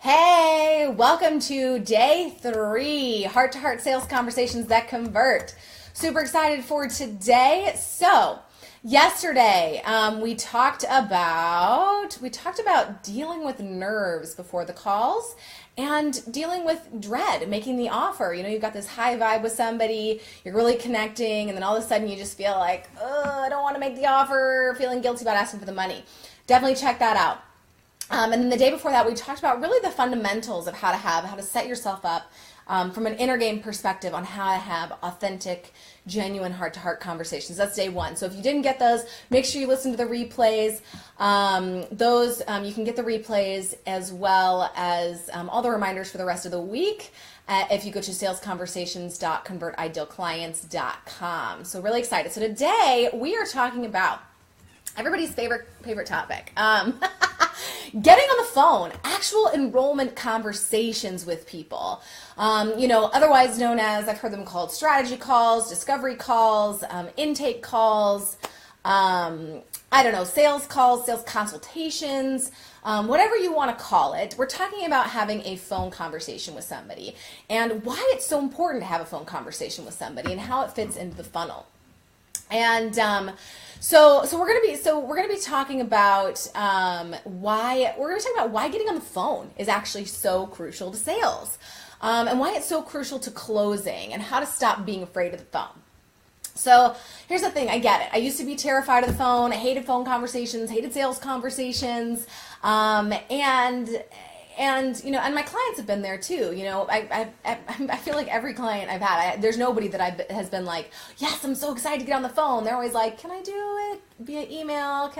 Hey, welcome to day 3, heart-to-heart sales conversations that convert. Super excited for today. So, yesterday we talked about dealing with nerves before the calls and dealing with dread, making the offer. You know, you've got this high vibe with somebody, you're really connecting, and then all of a sudden you just feel like, I don't want to make the offer, feeling guilty about asking for the money. Definitely check that out. And then the day before that, we talked about really the fundamentals of how to set yourself up from an inner game perspective on how to have authentic, genuine heart-to-heart conversations. That's day 1. So if you didn't get those, make sure you listen to the replays. You can get the replays as well as all the reminders for the rest of the week if you go to salesconversations.convertidealclients.com. So really excited. So today we are talking about everybody's favorite topic. Getting on the phone, actual enrollment conversations with people. Otherwise known as, I've heard them called strategy calls, discovery calls, intake calls, sales calls, sales consultations, whatever you want to call it. We're talking about having a phone conversation with somebody and why it's so important to have a phone conversation with somebody and how it fits into the funnel. And so we're gonna be talking about why getting on the phone is actually so crucial to sales, and why it's so crucial to closing, and how to stop being afraid of the phone. So here's the thing, I get it. I used to be terrified of the phone. I hated phone conversations, hated sales conversations, and my clients have been there too. I feel like every client I've had, there's nobody that has been like, yes, I'm so excited to get on the phone. They're always like, can I do it via email?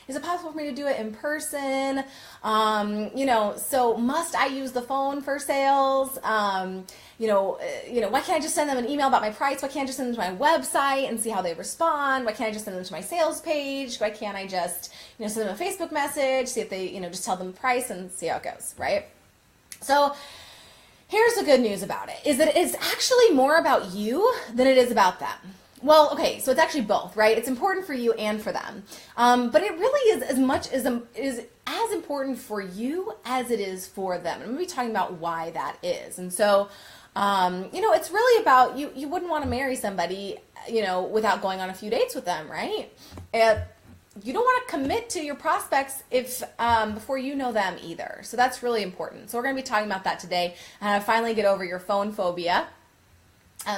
Is it possible for me to do it in person? So must I use the phone for sales? Why can't I just send them an email about my price? Why can't I just send them to my website and see how they respond? Why can't I just send them to my sales page? Why can't I just, send them a Facebook message, see if they, just tell them the price and see how it goes, right? So here's the good news about it, is that it's actually more about you than it is about them. Well, okay, so it's actually both, right? It's important for you and for them. But it really is is as important for you as it is for them. And I'm going to be talking about why that is. And so, it's really about you wouldn't want to marry somebody, without going on a few dates with them, right? You don't want to commit to your prospects if before you know them either. So that's really important. So we're going to be talking about that today, and how to finally get over your phone phobia.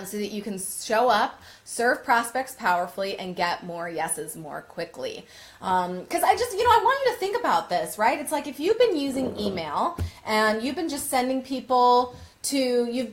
So that you can show up, serve prospects powerfully, and get more yeses more quickly. Because I want you to think about this, right? It's like if you've been using email and you've been just sending people to your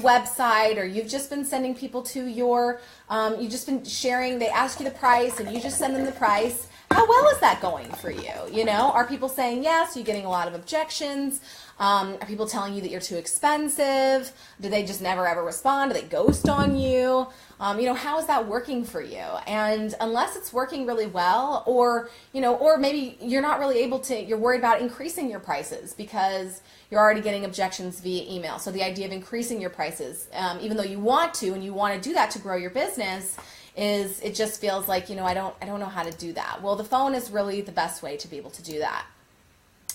website, or you've just been sending people to your, you've just been sharing, they ask you the price and you just send them the price. How well is that going for you? Are people saying yes? Are you getting a lot of objections? Are people telling you that you're too expensive? Do they just never ever respond? Do they ghost on you? How is that working for you? And unless it's working really well, or maybe you're not really you're worried about increasing your prices because you're already getting objections via email. So the idea of increasing your prices, even though you want to, and you want to do that to grow your business, it just feels like, I don't know how to do that. Well, the phone is really the best way to be able to do that.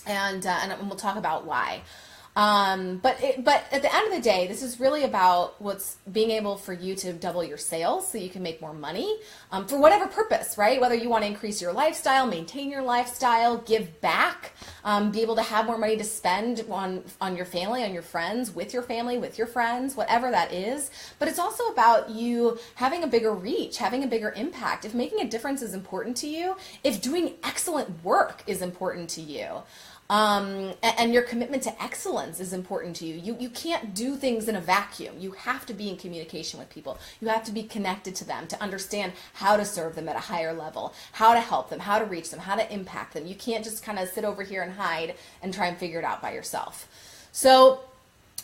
And we'll talk about why. But at the end of the day, this is really about what's being able for you to double your sales so you can make more money for whatever purpose, right? Whether you want to increase your lifestyle, maintain your lifestyle, give back, be able to have more money to spend on your family, on your friends, with your family, with your friends, whatever that is. But it's also about you having a bigger reach, having a bigger impact. If making a difference is important to you, if doing excellent work is important to you, and your commitment to excellence is important to you. You can't do things in a vacuum. You have to be in communication with people. You have to be connected to them to understand how to serve them at a higher level, how to help them, how to reach them, how to impact them. You can't just kind of sit over here and hide and try and figure it out by yourself. So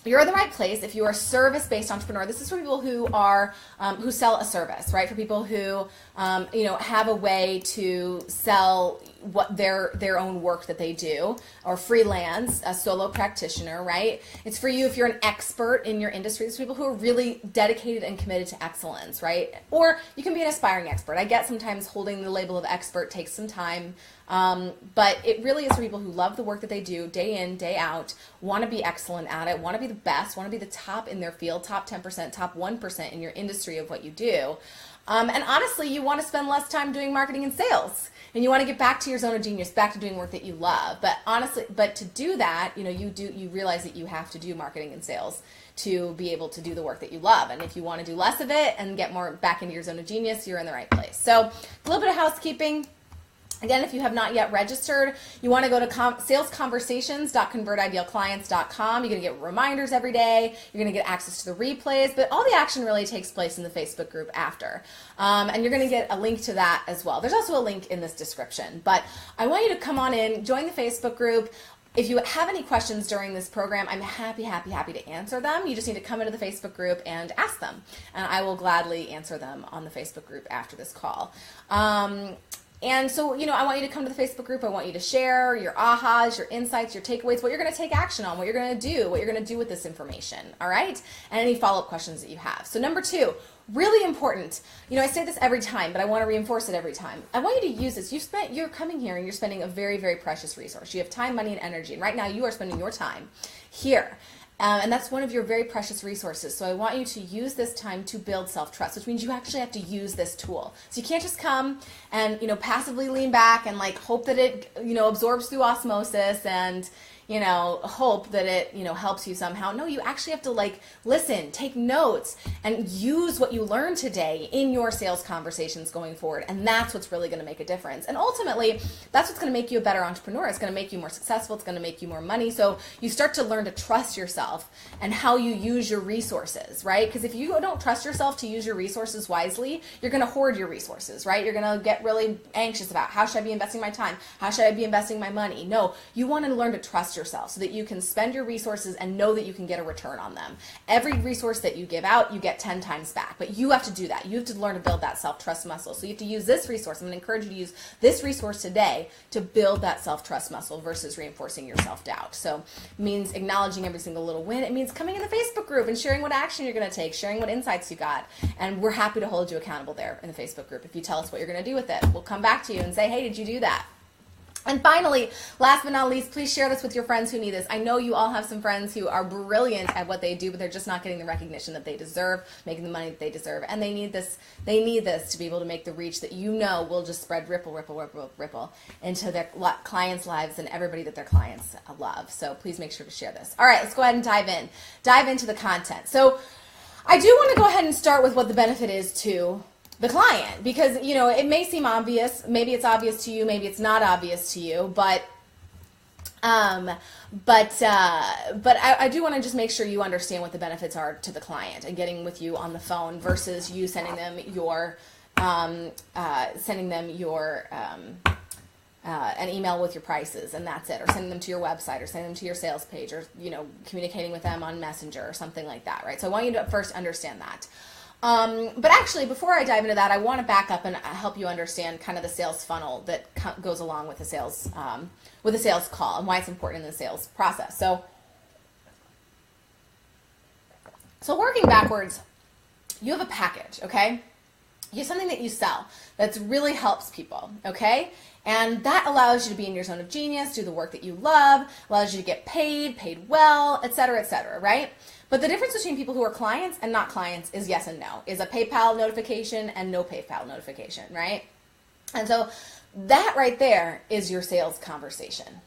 you're in the right place if you are a service-based entrepreneur. This is for people who are who sell a service, right? For people who have a way to sell what their own work that they do, or freelance, a solo practitioner, right? It's for you if you're an expert in your industry. There's people who are really dedicated and committed to excellence, right? Or you can be an aspiring expert. I get sometimes holding the label of expert takes some time, but it really is for people who love the work that they do day in, day out, want to be excellent at it, want to be the best, want to be the top in their field, top 10%, top 1% in your industry of what you do. And honestly, you want to spend less time doing marketing and sales, and you want to get back to your zone of genius, back to doing work that you love. But honestly, to do that, you realize that you have to do marketing and sales to be able to do the work that you love. And if you want to do less of it and get more back into your zone of genius, you're in the right place. So a little bit of housekeeping. Again, if you have not yet registered, you want to go to salesconversations.convertidealclients.com. You're going to get reminders every day. You're going to get access to the replays, but all the action really takes place in the Facebook group after. And you're going to get a link to that as well. There's also a link in this description, but I want you to come on in, join the Facebook group. If you have any questions during this program, I'm happy to answer them. You just need to come into the Facebook group and ask them, and I will gladly answer them on the Facebook group after this call. And so, I want you to come to the Facebook group. I want you to share your ahas, your insights, your takeaways, what you're going to take action on, what you're going to do, what you're going to do with this information, all right? And any follow-up questions that you have. So number 2, really important. I say this every time, but I want to reinforce it every time. I want you to use this. You're coming here and you're spending a very, very precious resource. You have time, money, and energy. And right now you are spending your time here. And that's one of your very precious resources. So I want you to use this time to build self-trust, which means you actually have to use this tool. So you can't just come and, passively lean back and hope that it, absorbs through osmosis and, hope that it, helps you somehow. No, you actually have to listen, take notes, and use what you learned today in your sales conversations going forward. And that's what's really going to make a difference. And ultimately, that's what's going to make you a better entrepreneur. It's going to make you more successful. It's going to make you more money. So you start to learn to trust yourself and how you use your resources, right? Because if you don't trust yourself to use your resources wisely, you're going to hoard your resources, right? You're going to get really anxious about how should I be investing my time? How should I be investing my money? No, you want to learn to trust yourself so that you can spend your resources and know that you can get a return on them. Every resource that you give out, you get 10 times back, but you have to do that. You have to learn to build that self-trust muscle. So you have to use this resource. I'm going to encourage you to use this resource today to build that self-trust muscle versus reinforcing your self-doubt. So it means acknowledging every single little win. It means coming in the Facebook group and sharing what action you're going to take, sharing what insights you got. And we're happy to hold you accountable there in the Facebook group. If you tell us what you're going to do with it, we'll come back to you and say, hey, did you do that? And finally, last but not least, please share this with your friends who need this. I know you all have some friends who are brilliant at what they do, but they're just not getting the recognition that they deserve, making the money that they deserve. And they need this to be able to make the reach that will just spread ripple into their clients' lives and everybody that their clients love. So please make sure to share this. All right, let's go ahead and dive into the content. So I do want to go ahead and start with what the benefit is to the client, because it may seem obvious. Maybe it's obvious to you, maybe it's not obvious to you, but I do want to just make sure you understand what the benefits are to the client and getting with you on the phone versus you sending them an email with your prices and that's it, or sending them to your website, or sending them to your sales page, or communicating with them on Messenger or something like that, right? So I want you to first understand that. But actually, before I dive into that, I want to back up and help you understand kind of the sales funnel that goes along with the sales call and why it's important in the sales process. So working backwards, you have a package, okay? You have something that you sell that really helps people, okay? And that allows you to be in your zone of genius, do the work that you love, allows you to get paid well, et cetera, right? But the difference between people who are clients and not clients is yes and no, is a PayPal notification and no PayPal notification, right? And so that right there is your sales conversation,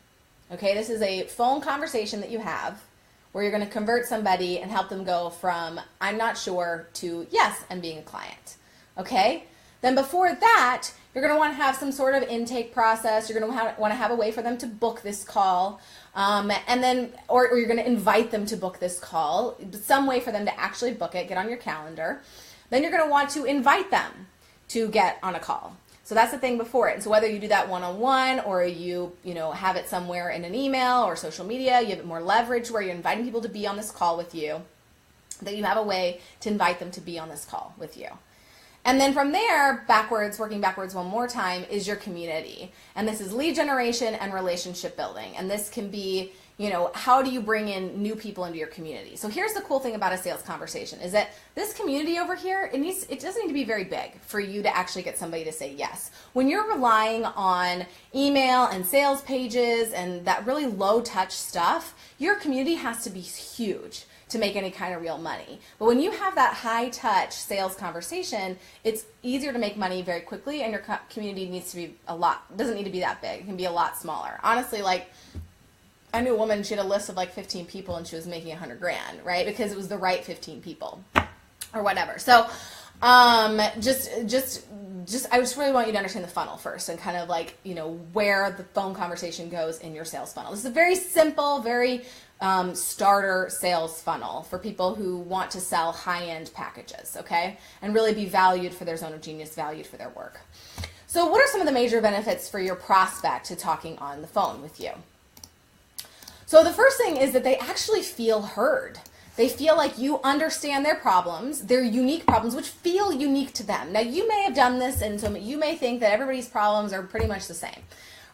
okay? This is a phone conversation that you have where you're going to convert somebody and help them go from I'm not sure to yes and being a client, okay? Then before that, you're going to want to have some sort of intake process. You're going to want to have a way for them to book this call. And then, or you're going to invite them to book this call, some way for them to actually book it, get on your calendar. Then you're going to want to invite them to get on a call. So that's the thing before it. And so whether you do that one-on-one or you have it somewhere in an email or social media, you have more leverage where you're inviting people to be on this call with you, that you have a way to invite them to be on this call with you. And then from there, backwards, working backwards one more time, is your community. And this is lead generation and relationship building. And this can be, how do you bring in new people into your community? So here's the cool thing about a sales conversation is that this community over here, it doesn't need to be very big for you to actually get somebody to say yes. When you're relying on email and sales pages and that really low touch stuff, your community has to be huge to make any kind of real money. But when you have that high touch sales conversation, it's easier to make money very quickly, and your community needs to be doesn't need to be that big. It can be a lot smaller. Honestly, I knew a woman, she had a list of 15 people and she was making $100,000, right? Because it was the right 15 people or whatever. So I just really want you to understand the funnel first and kind of where the phone conversation goes in your sales funnel. This is a very simple, very starter sales funnel for people who want to sell high-end packages, okay? And really be valued for their zone of genius, valued for their work. So what are some of the major benefits for your prospect to talking on the phone with you? So the first thing is that they actually feel heard. They feel like you understand their problems, their unique problems, which feel unique to them. Now, you may have done this, and so you may think that everybody's problems are pretty much the same,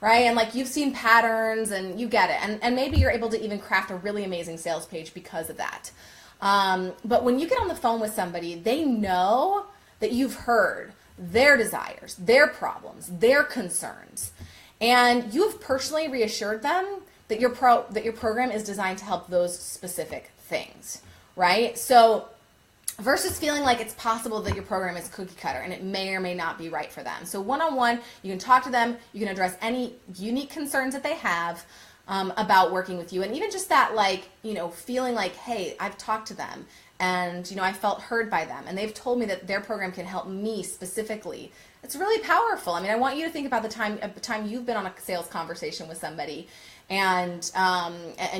right? And you've seen patterns, and you get it. And maybe you're able to even craft a really amazing sales page because of that. But when you get on the phone with somebody, they know that you've heard their desires, their problems, their concerns, and you've personally reassured them that your program is designed to help those specific things, right? So versus feeling like it's possible that your program is cookie cutter and it may or may not be right for them. So one-on-one, you can talk to them, you can address any unique concerns that they have about working with you. And even just that feeling like, hey, I've talked to them and I felt heard by them and they've told me that their program can help me specifically. It's really powerful. I mean, I want you to think about the time you've been on a sales conversation with somebody and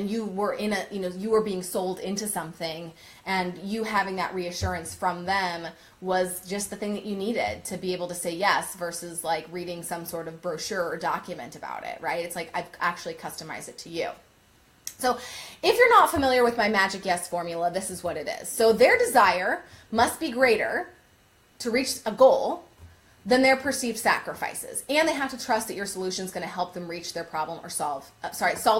you were you were being sold into something, and you having that reassurance from them was just the thing that you needed to be able to say yes, versus reading some sort of brochure or document about it, right? It's I've actually customized it to you. So if you're not familiar with my Magic Yes formula, this is what it is. So their desire must be greater to reach a goal than their perceived sacrifices. And they have to trust that your solution is going to help them reach their problem or solve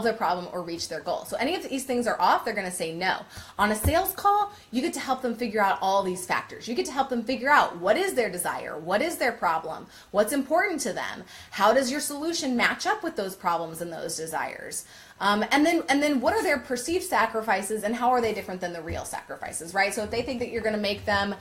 their problem or reach their goal. So any of these things are off, they're going to say no. On a sales call, you get to help them figure out all these factors. You get to help them figure out what is their desire, what is their problem, what's important to them, how does your solution match up with those problems and those desires. And then what are their perceived sacrifices and how are they different than the real sacrifices, right? So if they think that you're going to make them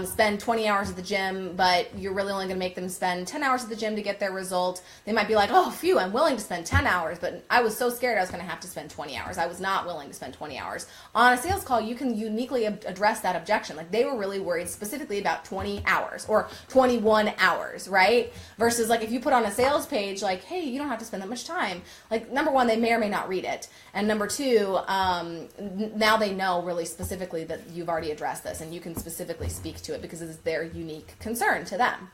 spend 20 hours at the gym, but you're really only going to make them spend 10 hours at the gym to get their result, they might be like, oh, phew, I'm willing to spend 10 hours, but I was so scared I was going to have to spend 20 hours. I was not willing to spend 20 hours. On a sales call, you can uniquely address that objection. They were really worried specifically about 20 hours or 21 hours, right? Versus if you put on a sales page, hey, you don't have to spend that much time. Number one, they may or may not read it. And number two, now they know really specifically that you've already addressed this and you can specifically speak to it because it's their unique concern to them.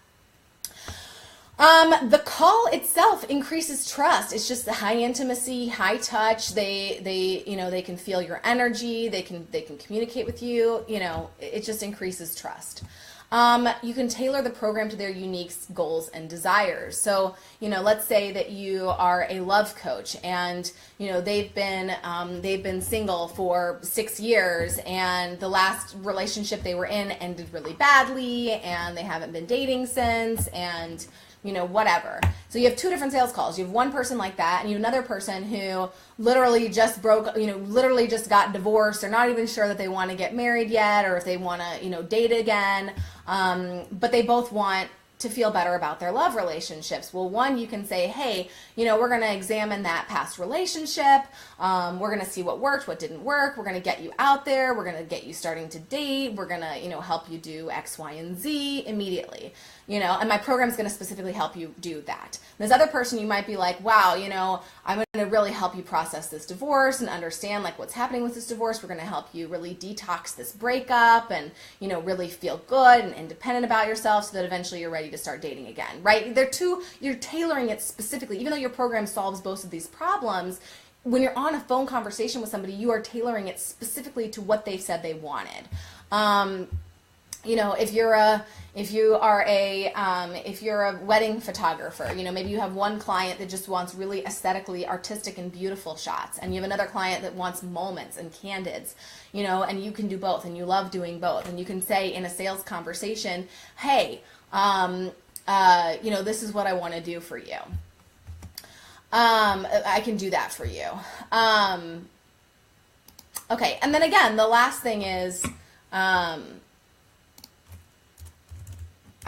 The call itself increases trust. It's just the high intimacy, high touch. They can feel your energy. They can communicate with you. It just increases trust. You can tailor the program to their unique goals and desires. So, let's say that you are a love coach and, they've been single for 6 years and the last relationship they were in ended really badly and they haven't been dating since and, whatever. So you have two different sales calls. You have one person like that and you have another person who literally just got divorced. They're not even sure that they want to get married yet or if they want to, date again. But they both want to feel better about their love relationships. Well, one, you can say, hey, we're going to examine that past relationship. We're going to see what worked, what didn't work. We're going to get you out there. We're going to get you starting to date. We're going to, help you do X, Y, and Z immediately. And my program is going to specifically help you do that. This other person, you might be like, wow, I'm going to really help you process this divorce and understand what's happening with this divorce. We're going to help you really detox this breakup and, really feel good and independent about yourself so that eventually you're ready to start dating again, right? You're tailoring it specifically, even though your program solves both of these problems. When you're on a phone conversation with somebody, you are tailoring it specifically to what they said they wanted. if you are if you're a wedding photographer, maybe you have one client that just wants really aesthetically artistic and beautiful shots, and you have another client that wants moments and candids, and you can do both, and you love doing both, and you can say in a sales conversation, hey, this is what I want to do for you. I can do that for you. Okay, and then again, the last thing is,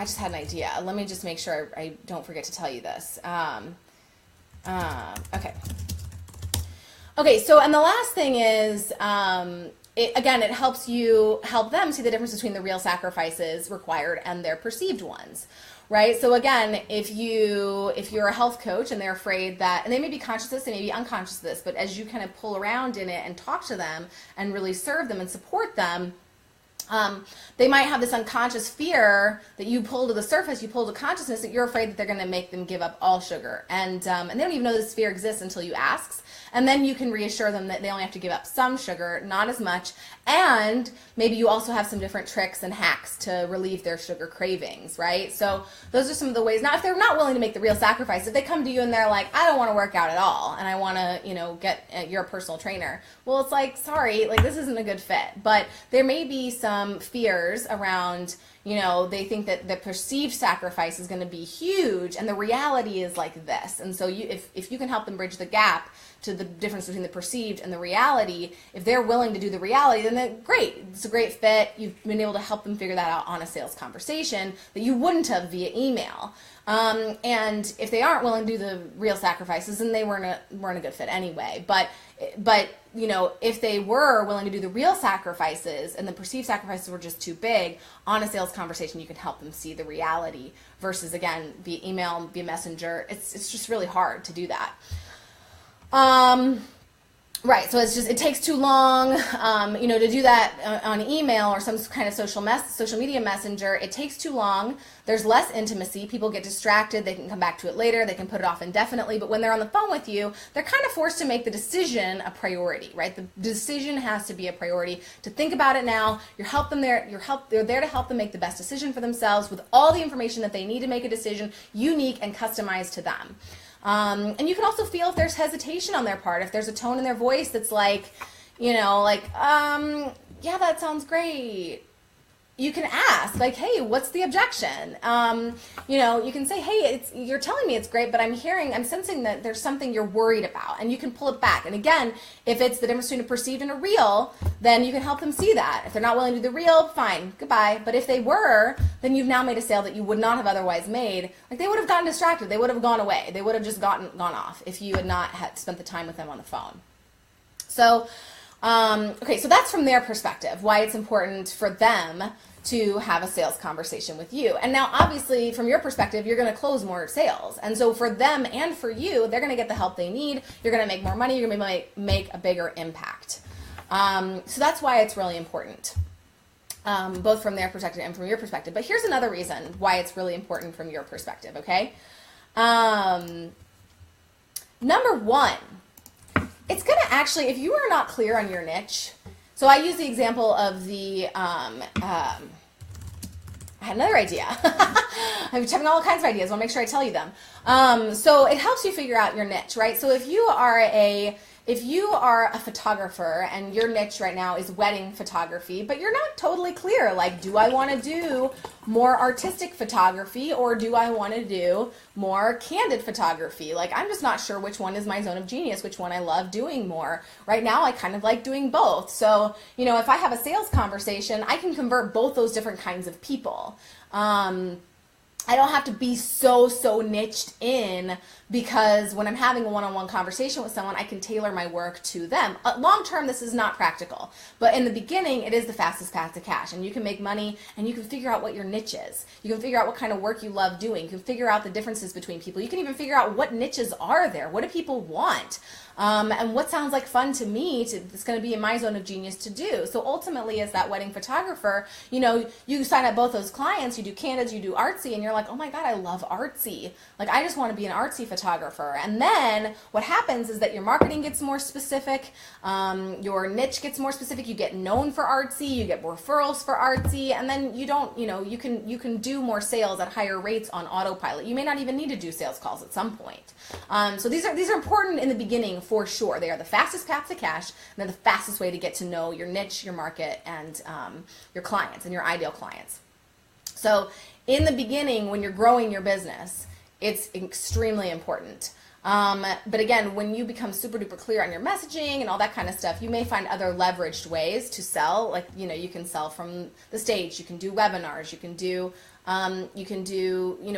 I just had an idea. Let me just make sure I don't forget to tell you this. Okay. Okay, so, and the last thing is, it helps them see the difference between the real sacrifices required and their perceived ones, right? So again, if you're a health coach and they're afraid that, and they may be conscious of this, they may be unconscious of this, but as you kind of pull around in it and talk to them and really serve them and support them, they might have this unconscious fear that you pull to the surface, you pull to consciousness, that you're afraid that they're going to make them give up all sugar. And they don't even know this fear exists until you ask. And then you can reassure them that they only have to give up some sugar, not as much. And maybe you also have some different tricks and hacks to relieve their sugar cravings, right? So those are some of the ways. Now, if they're not willing to make the real sacrifice, if they come to you and they're like, I don't want to work out at all, and I want to, you're a personal trainer. Well, it's like, sorry, like this isn't a good fit. But there may be some fears around, they think that the perceived sacrifice is going to be huge, and the reality is like this. And so if you can help them bridge the gap to the difference between the perceived and the reality, if they're willing to do the reality, then great. It's a great fit. You've been able to help them figure that out on a sales conversation that you wouldn't have via email. And if they aren't willing to do the real sacrifices, then they weren't a good fit anyway. But if they were willing to do the real sacrifices and the perceived sacrifices were just too big, on a sales conversation, you can help them see the reality versus, again, via email, via messenger. It's just really hard to do that. Right, so it takes too long, to do that on email or some kind of social media messenger. It takes too long. There's less intimacy. People get distracted. They can come back to it later. They can put it off indefinitely. But when they're on the phone with you, they're kind of forced to make the decision a priority, right? The decision has to be a priority. To think about it now, they're there to help them make the best decision for themselves with all the information that they need to make a decision, unique and customized to them. And you can also feel if there's hesitation on their part, if there's a tone in their voice that's like, yeah, that sounds great. You can ask, like, hey, what's the objection? You can say, hey, you're telling me it's great, but I'm sensing that there's something you're worried about, and you can pull it back. And again, if it's the difference between a perceived and a real, then you can help them see that. If they're not willing to do the real, fine, goodbye. But if they were, then you've now made a sale that you would not have otherwise made. Like, they would have gotten distracted. They would have gone away. They would have just gone off if you had not spent the time with them on the phone. So, okay, so that's from their perspective, why it's important for them to have a sales conversation with you. And now, obviously, from your perspective, you're going to close more sales. And so for them and for you, they're going to get the help they need. You're going to make more money. You're going to make a bigger impact. So that's why it's really important, both from their perspective and from your perspective. But here's another reason why it's really important from your perspective, okay? Number one, it's going to actually, if you are not clear on your niche, so I use the example of I had another idea. I'm having all kinds of ideas. I'll make sure I tell you them. So it helps you figure out your niche, right? So if you are a photographer and your niche right now is wedding photography, but you're not totally clear, like, do I want to do more artistic photography or do I want to do more candid photography? Like, I'm just not sure which one is my zone of genius, which one I love doing more. Right now, I kind of like doing both. So, if I have a sales conversation, I can convert both those different kinds of people. I don't have to be so niched in, because when I'm having a one-on-one conversation with someone, I can tailor my work to them. Long term, this is not practical, but in the beginning, it is the fastest path to cash, and you can make money, and you can figure out what your niche is. You can figure out what kind of work you love doing. You can figure out the differences between people. You can even figure out what niches are there. What do people want? and what sounds like fun to me it's going to be in my zone of genius to do. So ultimately, as that wedding photographer, you sign up both those clients, you do Candids, you do Artsy, and you're like, oh my God, I love Artsy. Like, I just want to be an Artsy photographer. And then what happens is that your marketing gets more specific, your niche gets more specific, you get known for Artsy, you get referrals for Artsy, and then you can do more sales at higher rates on autopilot. You may not even need to do sales calls at some point. So these are important in the beginning for sure. They are the fastest path to cash, and they're the fastest way to get to know your niche, your market, and your clients and your ideal clients. So in the beginning, when you're growing your business, it's extremely important. But again, when you become super duper clear on your messaging and all that kind of stuff, you may find other leveraged ways to sell. Like, you can sell from the stage, you can do webinars, you can do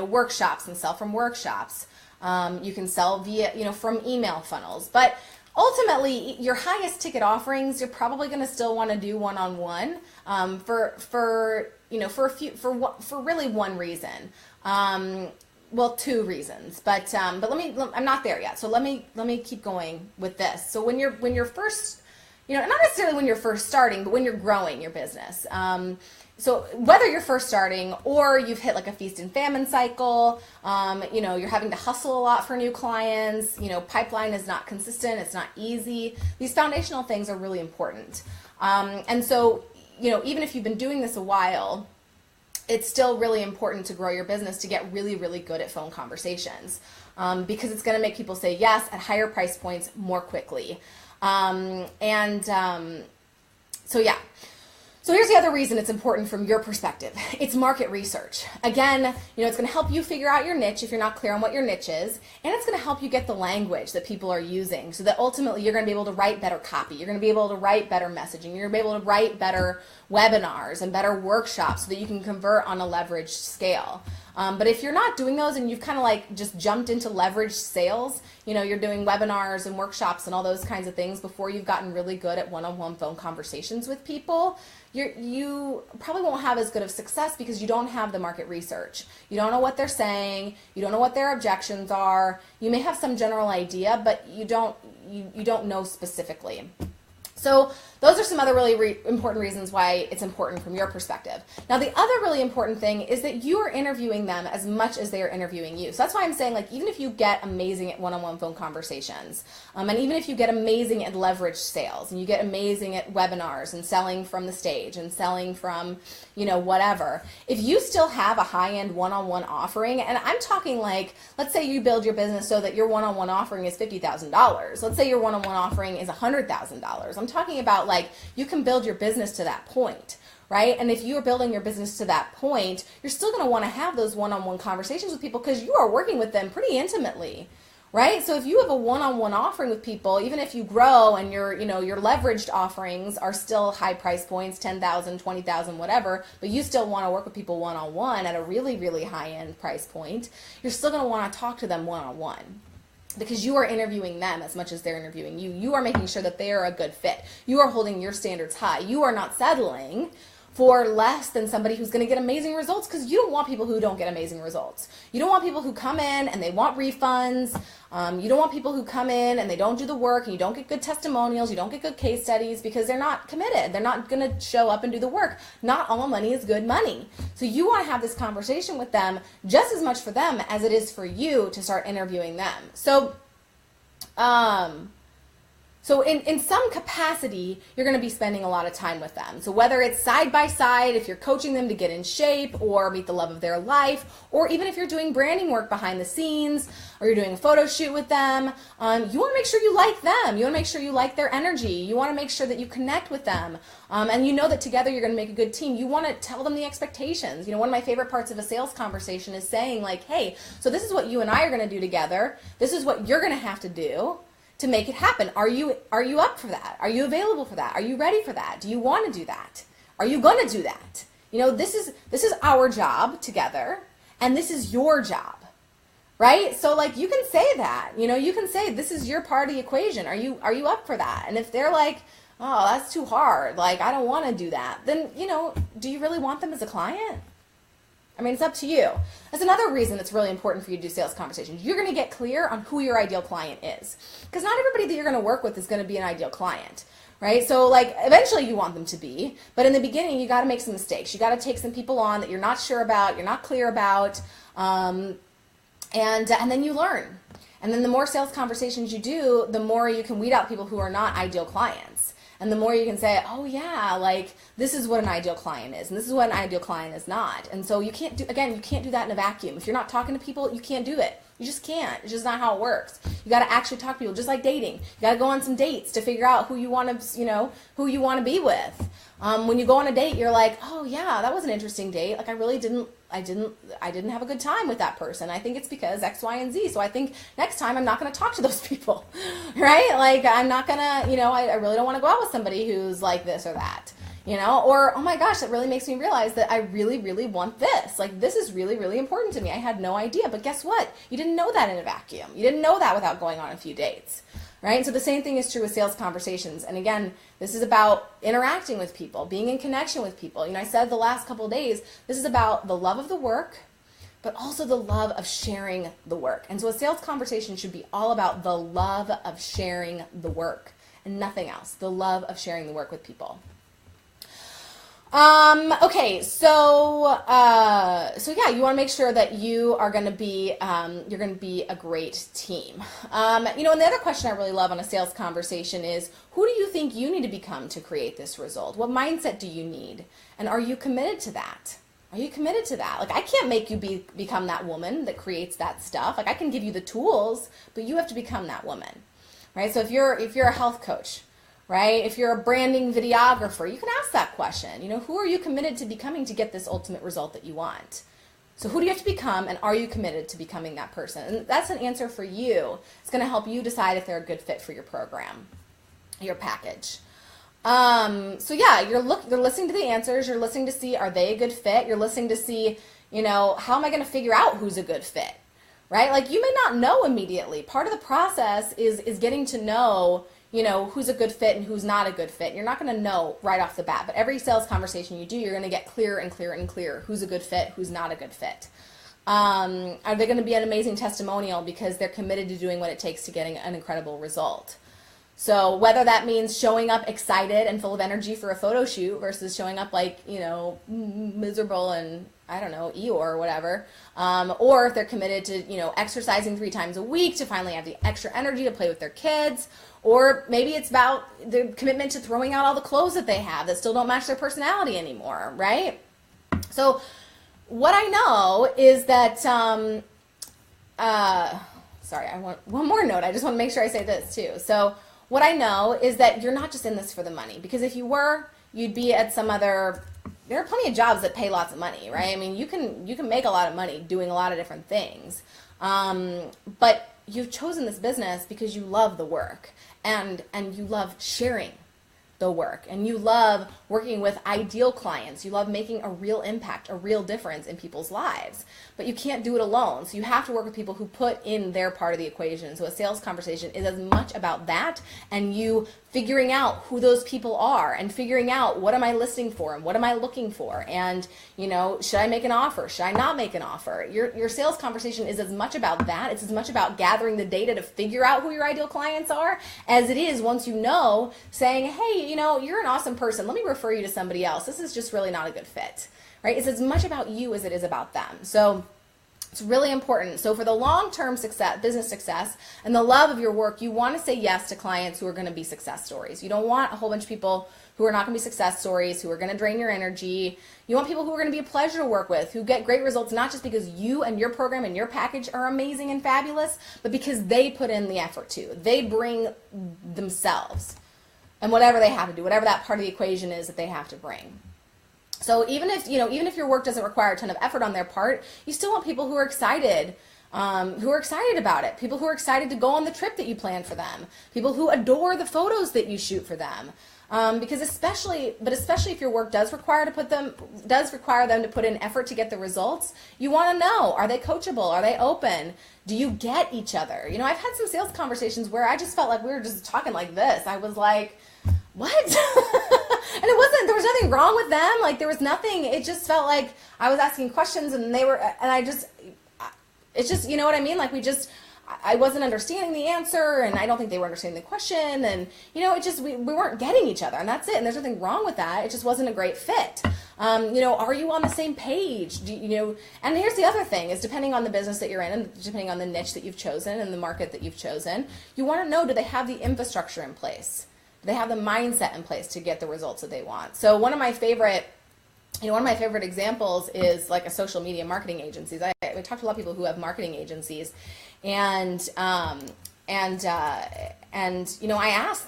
workshops and sell from workshops. You can sell via, from email funnels. But ultimately, your highest ticket offerings, you're probably going to still want to do one-on-one for really one reason. Well, two reasons, but I'm not there yet. So let me keep going with this. So when you're first, not necessarily when you're first starting, but when you're growing your business. So whether you're first starting or you've hit like a feast and famine cycle, you're having to hustle a lot for new clients, pipeline is not consistent, it's not easy. These foundational things are really important. And so, even if you've been doing this a while, it's still really important to grow your business to get really, really good at phone conversations, because it's going to make people say yes at higher price points more quickly. So here's the other reason it's important from your perspective. It's market research. Again, it's going to help you figure out your niche if you're not clear on what your niche is, and it's going to help you get the language that people are using so that ultimately you're going to be able to write better copy. You're going to be able to write better messaging. You're going to be able to write better webinars and better workshops so that you can convert on a leveraged scale. But if you're not doing those and you've kind of like just jumped into leveraged sales, you're doing webinars and workshops and all those kinds of things before you've gotten really good at one-on-one phone conversations with people, you probably won't have as good of success because you don't have the market research. You don't know what they're saying. You don't know what their objections are. You may have some general idea, but you don't know specifically. So those are some other really important reasons why it's important from your perspective. Now, the other really important thing is that you are interviewing them as much as they are interviewing you. So that's why I'm saying, like, even if you get amazing at one-on-one phone conversations, and even if you get amazing at leveraged sales, and you get amazing at webinars and selling from the stage and selling from, whatever, if you still have a high-end one-on-one offering, and I'm talking like, let's say you build your business so that your one-on-one offering is $50,000. Let's say your one-on-one offering is $100,000. I'm talking about, like, you can build your business to that point, right? And if you are building your business to that point, you're still going to want to have those one-on-one conversations with people because you are working with them pretty intimately, right? So if you have a one-on-one offering with people, even if you grow and your leveraged offerings are still high price points, 10,000, 20,000, whatever, but you still want to work with people one-on-one at a really, really high-end price point, you're still going to want to talk to them one-on-one. Because you are interviewing them as much as they're interviewing you. You are making sure that they are a good fit. You are holding your standards high. You are not settling for less than somebody who's going to get amazing results, because you don't want people who don't get amazing results. You don't want people who come in and they want refunds. You don't want people who come in and they don't do the work, and you don't get good testimonials, you don't get good case studies because they're not committed. They're not going to show up and do the work. Not all money is good money. So you want to have this conversation with them just as much for them as it is for you to start interviewing them. So in some capacity, you're going to be spending a lot of time with them. So whether it's side by side, if you're coaching them to get in shape or meet the love of their life, or even if you're doing branding work behind the scenes, or you're doing a photo shoot with them, you want to make sure you like them. You want to make sure you like their energy. You want to make sure that you connect with them. And you know that together you're going to make a good team. You want to tell them the expectations. One of my favorite parts of a sales conversation is saying, like, hey, so this is what you and I are going to do together. This is what you're going to have to do to make it happen. Are you up for that? Are you available for that? Are you ready for that? Do you want to do that? Are you going to do that? This is our job together, and this is your job, right? So, like, you can say that. You can say this is your part of the equation. Are you up for that? And if they're like, oh, that's too hard, like, I don't want to do that, then do you really want them as a client? I mean, it's up to you. That's another reason it's really important for you to do sales conversations. You're going to get clear on who your ideal client is, because not everybody that you're going to work with is going to be an ideal client, right? So like eventually you want them to be, but in the beginning you got to make some mistakes. You got to take some people on that you're not sure about, you're not clear about, and then you learn. And then the more sales conversations you do, the more you can weed out people who are not ideal clients. And the more you can say, oh yeah, like this is what an ideal client is, and this is what an ideal client is not. And so you can't do that in a vacuum. If you're not talking to people, you can't do it. You just can't. It's just not how it works. You got to actually talk to people, just like dating. You got to go on some dates to figure out who you want to be with. When you go on a date, you're like, oh yeah, that was an interesting date. Like I didn't have a good time with that person. I think it's because X, Y, and Z. So I think next time I'm not going to talk to those people, right? Like I'm not going to, I really don't want to go out with somebody who's like this or that, or, oh my gosh, that really makes me realize that I really, really want this. Like this is really, really important to me. I had no idea, but guess what? You didn't know that in a vacuum. You didn't know that without going on a few dates. Right? So the same thing is true with sales conversations. And again, this is about interacting with people, being in connection with people. I said the last couple of days, this is about the love of the work, but also the love of sharing the work. And so a sales conversation should be all about the love of sharing the work and nothing else, the love of sharing the work with people. Okay, so yeah, you want to make sure that you are going to be, you're going to be a great team. And the other question I really love on a sales conversation is, who do you think you need to become to create this result? What mindset do you need? And are you committed to that? Are you committed to that? Like, I can't make you become that woman that creates that stuff. Like, I can give you the tools, but you have to become that woman, right? So if you're a health coach, right? If you're a branding videographer, you can ask that question. Who are you committed to becoming to get this ultimate result that you want? So who do you have to become, and are you committed to becoming that person? And that's an answer for you. It's going to help you decide if they're a good fit for your program, your package. So yeah, you're listening to the answers. You're listening to see, are they a good fit? You're listening to see, how am I going to figure out who's a good fit, right? Like you may not know immediately. Part of the process is getting to know, who's a good fit and who's not a good fit. You're not going to know right off the bat, but every sales conversation you do, you're going to get clearer and clearer and clearer who's a good fit, who's not a good fit. Are they going to be an amazing testimonial because they're committed to doing what it takes to getting an incredible result? So whether that means showing up excited and full of energy for a photo shoot versus showing up like, miserable and, I don't know, Eeyore or whatever, or if they're committed to, exercising 3 times a week to finally have the extra energy to play with their kids, or maybe it's about the commitment to throwing out all the clothes that they have that still don't match their personality anymore, right? So what I know is that, sorry, I want one more note. I just want to make sure I say this too. So what I know is that you're not just in this for the money, because if you were, you'd be at some other, there are plenty of jobs that pay lots of money, right? I mean, you can make a lot of money doing a lot of different things. But you've chosen this business because you love the work and you love sharing the work, and you love working with ideal clients. You love making a real impact, a real difference in people's lives, but you can't do it alone. So you have to work with people who put in their part of the equation. So a sales conversation is as much about that and you figuring out who those people are and figuring out, what am I listening for and what am I looking for? And, should I make an offer? Should I not make an offer? Your sales conversation is as much about that. It's as much about gathering the data to figure out who your ideal clients are as it is, once you know, saying, hey, you're an awesome person. Let me refer you to somebody else. This is just really not a good fit, right? It's as much about you as it is about them. So it's really important. So for the long-term success, business success, and the love of your work, you want to say yes to clients who are going to be success stories. You don't want a whole bunch of people who are not going to be success stories, who are going to drain your energy. You want people who are going to be a pleasure to work with, who get great results, not just because you and your program and your package are amazing and fabulous, but because they put in the effort too. They bring themselves and whatever they have to do, whatever that part of the equation is that they have to bring. So even if your work doesn't require a ton of effort on their part, you still want people who are excited about it, people who are excited to go on the trip that you plan for them, people who adore the photos that you shoot for them. Because especially if your work does require them to put in effort to get the results, you want to know, are they coachable? Are they open? Do you get each other? I've had some sales conversations where I just felt like we were just talking like this. I was like, what? And there was nothing wrong with them. Like there was nothing, it just felt like I was asking questions and it's just, you know what I mean? Like I wasn't understanding the answer, and I don't think they were understanding the question, and we weren't getting each other, and that's it. And there's nothing wrong with that. It just wasn't a great fit. Are you on the same page? And here's the other thing: is depending on the business that you're in, and depending on the niche that you've chosen and the market that you've chosen, you want to know: do they have the infrastructure in place? Do they have the mindset in place to get the results that they want? So one of my favorite examples is like a social media marketing agencies. I talked to a lot of people who have marketing agencies, and I asked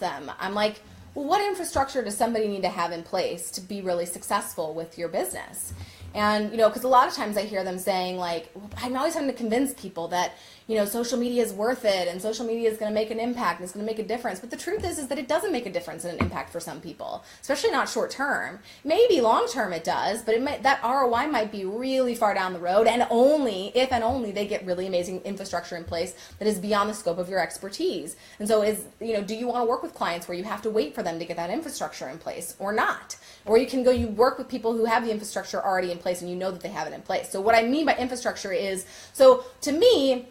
them, I'm like, well, what infrastructure does somebody need to have in place to be really successful with your business? And, because a lot of times I hear them saying, like, I'm always having to convince people that, social media is worth it and social media is going to make an impact and it's going to make a difference. But the truth is that it doesn't make a difference and an impact for some people, especially not short term. Maybe long term it does, but that ROI might be really far down the road, and if and only they get really amazing infrastructure in place that is beyond the scope of your expertise. And so do you want to work with clients where you have to wait for them to get that infrastructure in place or not? Or you work with people who have the infrastructure already in place and you know that they have it in place. So what I mean by infrastructure is, so to me,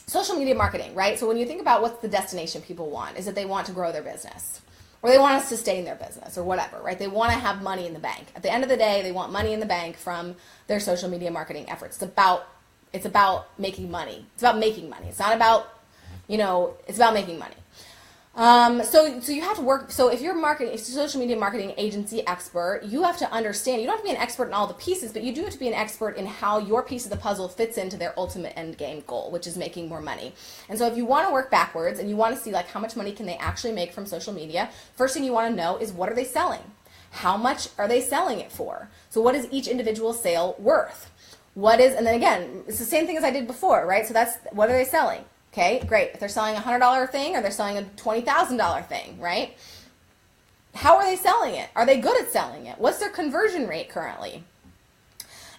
social media marketing, right? So when you think about what's the destination people want, is that they want to grow their business, or they want to sustain their business, or whatever, right? They want to have money in the bank. At the end of the day, they want money in the bank from their social media marketing efforts. It's about making money. It's about making money. It's not about, it's about making money. So you have to work. So if you're a social media marketing agency expert, you have to understand, you don't have to be an expert in all the pieces, but you do have to be an expert in how your piece of the puzzle fits into their ultimate end game goal, which is making more money. And so if you want to work backwards and you want to see like how much money can they actually make from social media, first thing you want to know is, what are they selling? How much are they selling it for? So what is each individual sale worth? And then again, it's the same thing as I did before, right? So that's, what are they selling? Okay, great. If they're selling a $100 thing or they're selling a $20,000 thing, right? How are they selling it? Are they good at selling it? What's their conversion rate currently?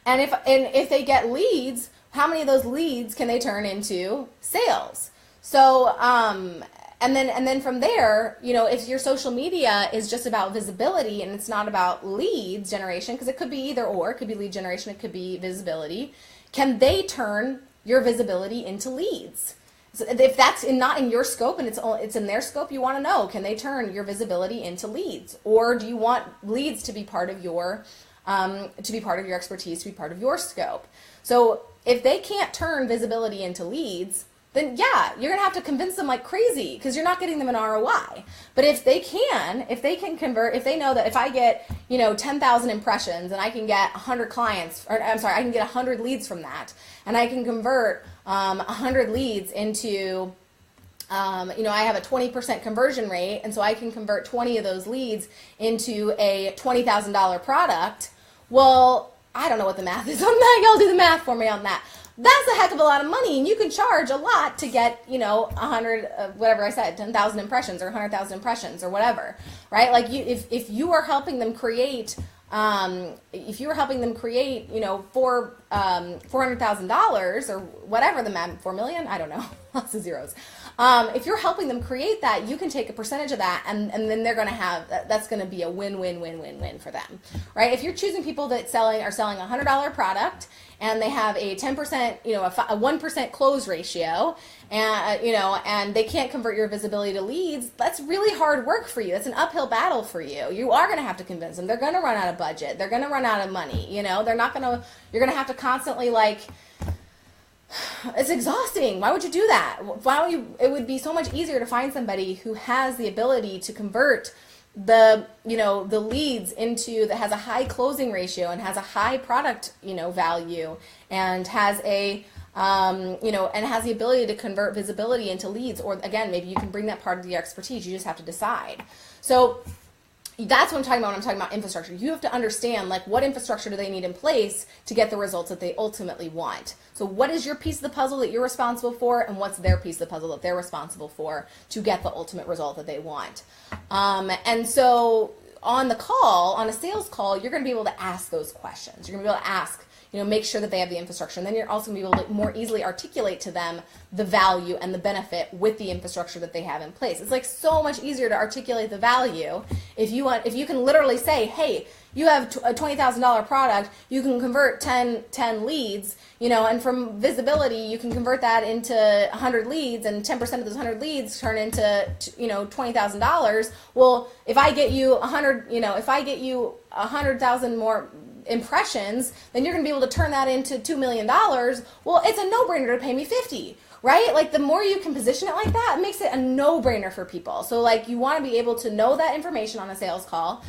And if they get leads, how many of those leads can they turn into sales? So, and then from there, if your social media is just about visibility and it's not about leads generation, because it could be either or, it could be lead generation, it could be visibility, can they turn your visibility into leads? So if that's not in your scope and it's in their scope, you want to know, can they turn your visibility into leads? Or do you want leads to be part of your expertise, to be part of your scope? So if they can't turn visibility into leads, then yeah, you're going to have to convince them like crazy because you're not getting them an ROI. But if they can convert, if they know that if I get, 10,000 impressions and I can get 100 clients, or I'm sorry, I can get 100 leads from that, and I can convert 100 leads into, I have a 20% conversion rate, and so I can convert 20 of those leads into a $20,000 product. Well, I don't know what the math is on that. Y'all do the math for me on that. That's a heck of a lot of money, and you can charge a lot to get, 100, whatever I said, 10,000 impressions or 100,000 impressions or whatever, right? Like if you are helping them create, for $400,000 or whatever the math, 4 million, I don't know, lots of zeros. If you're helping them create that, you can take a percentage of that, and then they're going to have, that's going to be a win-win-win-win-win for them, right? If you're choosing people that are selling a $100 product and they have a 10%, a 1% close ratio, and they can't convert your visibility to leads, that's really hard work for you. It's an uphill battle for you. You are going to have to convince them. They're going to run out of budget. They're going to run out of money. You're going to have to constantly it's exhausting. Why would you do that? It would be so much easier to find somebody who has the ability to convert the leads that has a high closing ratio and has a high product, value, and has and has the ability to convert visibility into leads. Or again, maybe you can bring that part of your expertise. You just have to decide. So that's what I'm talking about when I'm talking about infrastructure. You have to understand, what infrastructure do they need in place to get the results that they ultimately want. So what is your piece of the puzzle that you're responsible for, and what's their piece of the puzzle that they're responsible for to get the ultimate result that they want? And so on a sales call, you're going to be able to ask those questions. You're going to be able to ask, make sure that they have the infrastructure. And then you're also going to be able to more easily articulate to them the value and the benefit with the infrastructure that they have in place. It's like so much easier to articulate the value if you can literally say, hey, you have a $20,000 product, you can convert 10 leads, and from visibility, you can convert that into 100 leads, and 10% of those 100 leads turn into, $20,000. Well, if I get you 100,000 more impressions, then you're going to be able to turn that into $2 million. Well, it's a no-brainer to pay me 50. Right? Like the more you can position it like that, it makes it a no-brainer for people. So like you want to be able to know that information on a sales call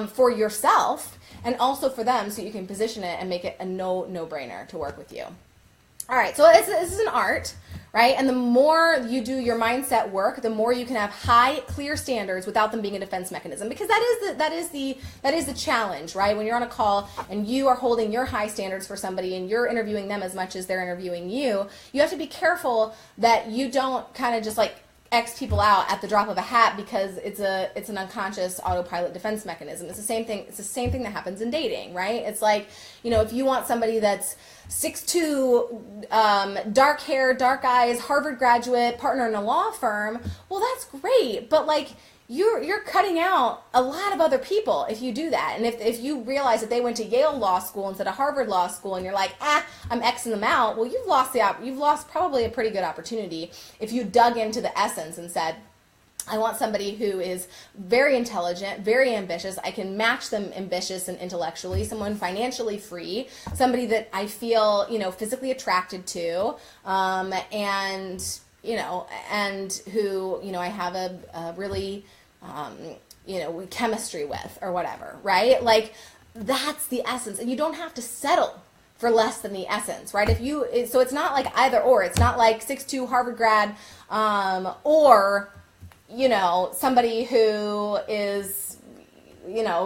for yourself and also for them, so you can position it and make it a no-brainer to work with you. All right, so this is an art, right? And the more you do your mindset work, the more you can have high, clear standards without them being a defense mechanism. Because that is the challenge, right? When you're on a call and you are holding your high standards for somebody and you're interviewing them as much as they're interviewing you, you have to be careful that you don't kind of just like X people out at the drop of a hat because it's an unconscious autopilot defense mechanism. It's the same thing. It's the same thing that happens in dating, right? It's like, if you want somebody that's 6'2", dark hair, dark eyes, Harvard graduate, partner in a law firm, well, that's great. But like, you're cutting out a lot of other people if you do that. And if you realize that they went to Yale Law School instead of Harvard Law School, and you're like, I'm Xing them out, well, you've lost probably a pretty good opportunity if you dug into the essence and said, I want somebody who is very intelligent, very ambitious. I can match them ambitious and intellectually, someone financially free, somebody that I feel, physically attracted to, and who, I have a really, chemistry with or whatever, right? Like that's the essence. And you don't have to settle for less than the essence, right? So it's not like either or. It's not like 6'2" Harvard grad, or somebody who is,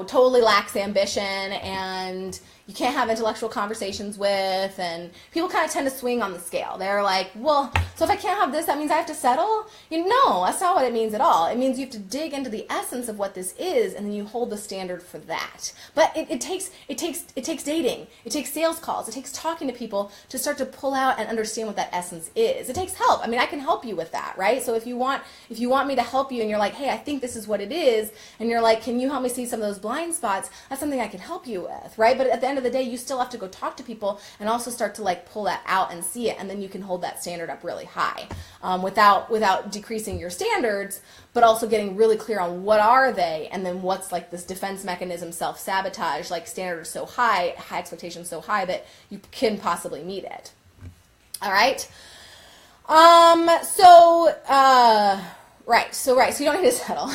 totally lacks ambition and you can't have intellectual conversations with, and people kind of tend to swing on the scale. They're like, well, so if I can't have this, that means I have to settle? No, that's not what it means at all. It means you have to dig into the essence of what this is, and then you hold the standard for that. But it takes dating. It takes sales calls. It takes talking to people to start to pull out and understand what that essence is. It takes help. I can help you with that, right? So if you want me to help you and you're like, hey, I think this is what it is, and you're like, can you help me see some of those blind spots? That's something I can help you with, right? But at the end of the day, you still have to go talk to people and also start to like pull that out and see it, and then you can hold that standard up really high, without decreasing your standards, but also getting really clear on what are they, and then what's like this defense mechanism, self-sabotage, like standards so high expectations so high that you can possibly meet it. All right. So you don't need to settle.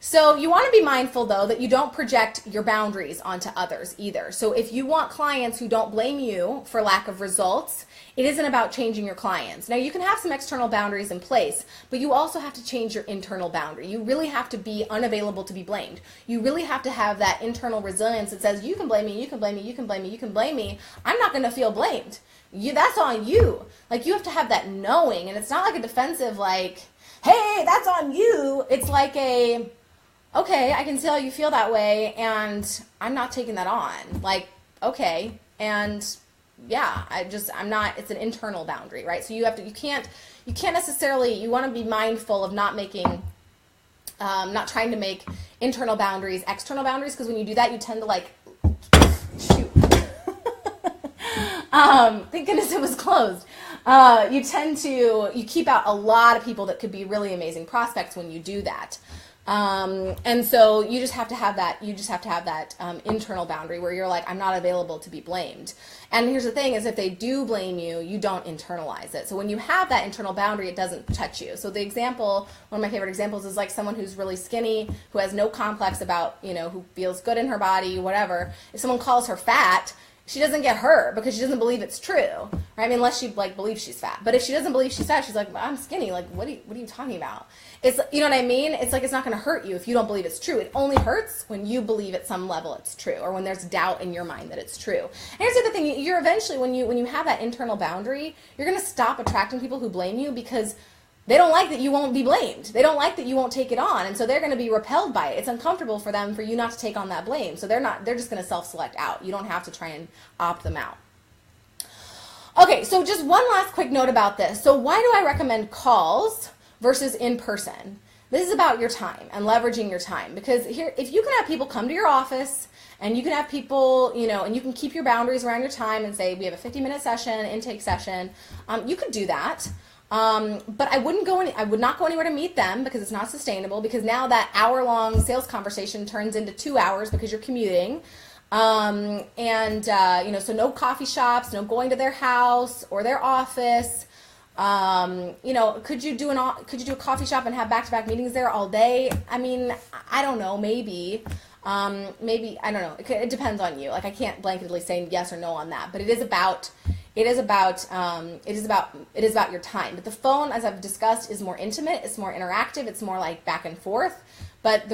So you want to be mindful, though, that you don't project your boundaries onto others either. So if you want clients who don't blame you for lack of results, it isn't about changing your clients. Now, you can have some external boundaries in place, but you also have to change your internal boundary. You really have to be unavailable to be blamed. You really have to have that internal resilience that says, you can blame me, you can blame me, you can blame me, you can blame me. I'm not going to feel blamed. That's on you. Like, you have to have that knowing, and it's not like a defensive, like, hey, that's on you. It's like okay, I can see how you feel that way, and I'm not taking that on. Like, okay, and yeah, I'm not, it's an internal boundary, right? So you can't necessarily, you want to be mindful of not trying to make internal boundaries external boundaries, because when you do that, you tend to like, shoot. Thank goodness it was closed. You keep out a lot of people that could be really amazing prospects when you do that. And so you just have to have that, internal boundary where you're like, I'm not available to be blamed. And here's the thing is, if they do blame you, you don't internalize it. So when you have that internal boundary, it doesn't touch you. So the example, one of my favorite examples is like someone who's really skinny, who has no complex about, who feels good in her body, whatever. If someone calls her fat, she doesn't get hurt because she doesn't believe it's true, right? Unless she like believes she's fat. But if she doesn't believe she's fat, she's like, well, I'm skinny. Like, what are you talking about? It's, you know what I mean? It's like, it's not going to hurt you if you don't believe it's true. It only hurts when you believe at some level it's true, or when there's doubt in your mind that it's true. And here's the other thing: you're eventually, when you have that internal boundary, you're going to stop attracting people who blame you, because they don't like that you won't be blamed. They don't like that you won't take it on. And so they're going to be repelled by it. It's uncomfortable for them for you not to take on that blame. So they're just going to self-select out. You don't have to try and opt them out. Okay, so just one last quick note about this. So why do I recommend calls versus in person? This is about your time and leveraging your time, because here, if you can have people come to your office and you can have people, and you can keep your boundaries around your time and say, we have a 50-minute session, intake session, you could do that. But I would not go anywhere to meet them, because it's not sustainable, because now that hour-long sales conversation turns into 2 hours because you're commuting. So no coffee shops, no going to their house or their office. Could you do a coffee shop and have back-to-back meetings there all day? I mean, I don't know, maybe, I don't know. It depends on you. Like, I can't blanketly say yes or no on that, but it is about your time. But the phone, as I've discussed, is more intimate. It's more interactive. It's more like back and forth. But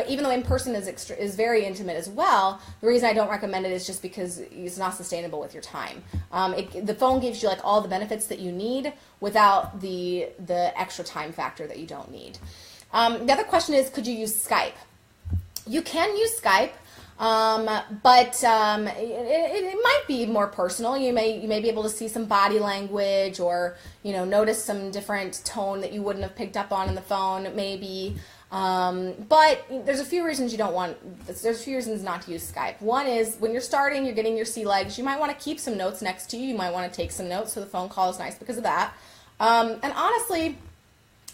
even though in person is very intimate as well, the reason I don't recommend it is just because it's not sustainable with your time. The phone gives you like all the benefits that you need without the extra time factor that you don't need. The other question is, could you use Skype? You can use Skype. But it might be more personal. You may be able to see some body language, or notice some different tone that you wouldn't have picked up on in the phone, maybe. But there's a few reasons there's a few reasons not to use Skype. One is, when you're starting, you're getting your sea legs, you might want to keep some notes next to you. You might want to take some notes, so the phone call is nice because of that. And honestly,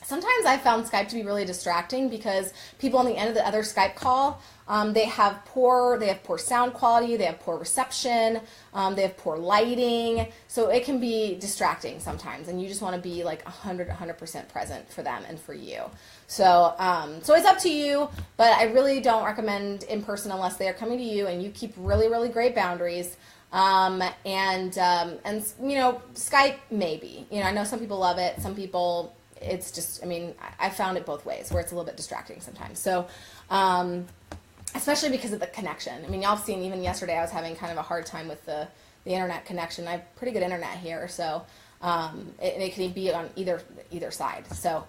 sometimes I found Skype to be really distracting, because people on the end of the other Skype call, they have poor sound quality, they have poor reception, they have poor lighting, so it can be distracting sometimes, and you just want to be like 100% present for them and for you. So it's up to you, but I really don't recommend in person unless they are coming to you and you keep really, really great boundaries. Skype maybe. I know some people love it, some people it's just, I found it both ways, where it's a little bit distracting sometimes. So, especially because of the connection. Y'all have seen, even yesterday I was having kind of a hard time with the internet connection. I have pretty good internet here, so it can be on either side. So,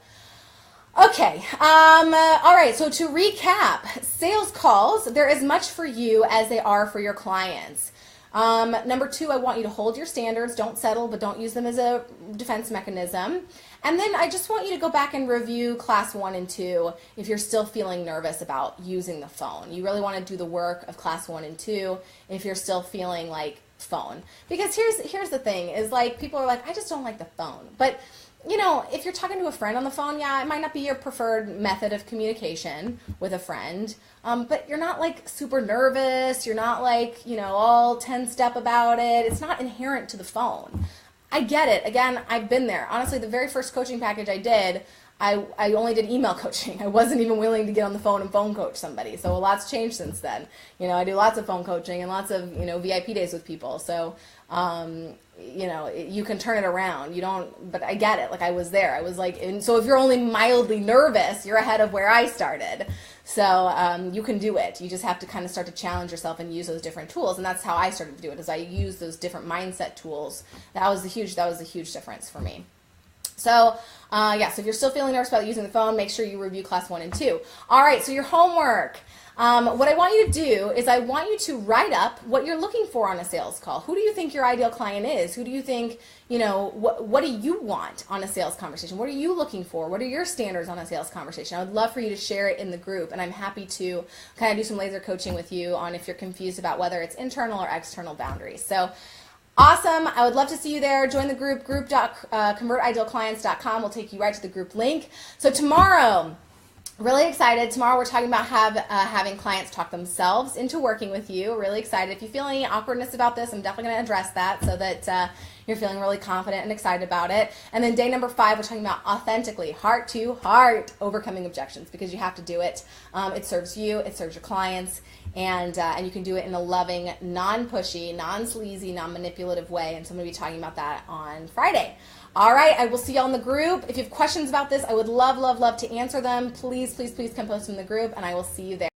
okay, all right, so to recap, sales calls, they're as much for you as they are for your clients. Number 2, I want you to hold your standards. Don't settle, but don't use them as a defense mechanism. And then I just want you to go back and review class 1 and 2 if you're still feeling nervous about using the phone. You really want to do the work of class 1 and 2 if you're still feeling like phone. Because here's the thing, is like, people are like, I just don't like the phone. But if you're talking to a friend on the phone, yeah, it might not be your preferred method of communication with a friend, but you're not like super nervous, you're not like, all tense up about it. It's not inherent to the phone. I get it. Again, I've been there. Honestly, the very first coaching package I did, I only did email coaching. I wasn't even willing to get on the phone and phone coach somebody. So a lot's changed since then. I do lots of phone coaching and lots of, VIP days with people. So, you can turn it around. But I get it. Like, I was there. I was like, and so if you're only mildly nervous, you're ahead of where I started. So, you can do it. You just have to kind of start to challenge yourself and use those different tools. And that's how I started to do it, is I used those different mindset tools. That was a huge difference for me. So, so if you're still feeling nervous about using the phone, make sure you review class 1 and 2. All right, so your homework. What I want you to do is I want you to write up what you're looking for on a sales call. Who do you think your ideal client is? Who do you think, what do you want on a sales conversation? What are you looking for? What are your standards on a sales conversation? I would love for you to share it in the group, and I'm happy to kind of do some laser coaching with you on if you're confused about whether it's internal or external boundaries. So, awesome. I would love to see you there. Join the group, group.convertidealclients.com. We'll take you right to the group link. So tomorrow, really excited. Tomorrow we're talking about having clients talk themselves into working with you. Really excited. If you feel any awkwardness about this, I'm definitely going to address that so that you're feeling really confident and excited about it. And then day number 5, we're talking about authentically, heart to heart, overcoming objections, because you have to do it. It serves you. It serves your clients. And you can do it in a loving, non-pushy, non-sleazy, non-manipulative way. And so I'm going to be talking about that on Friday. All right, I will see y'all in the group. If you have questions about this, I would love, love, love to answer them. Please, please, please come post them in the group, and I will see you there.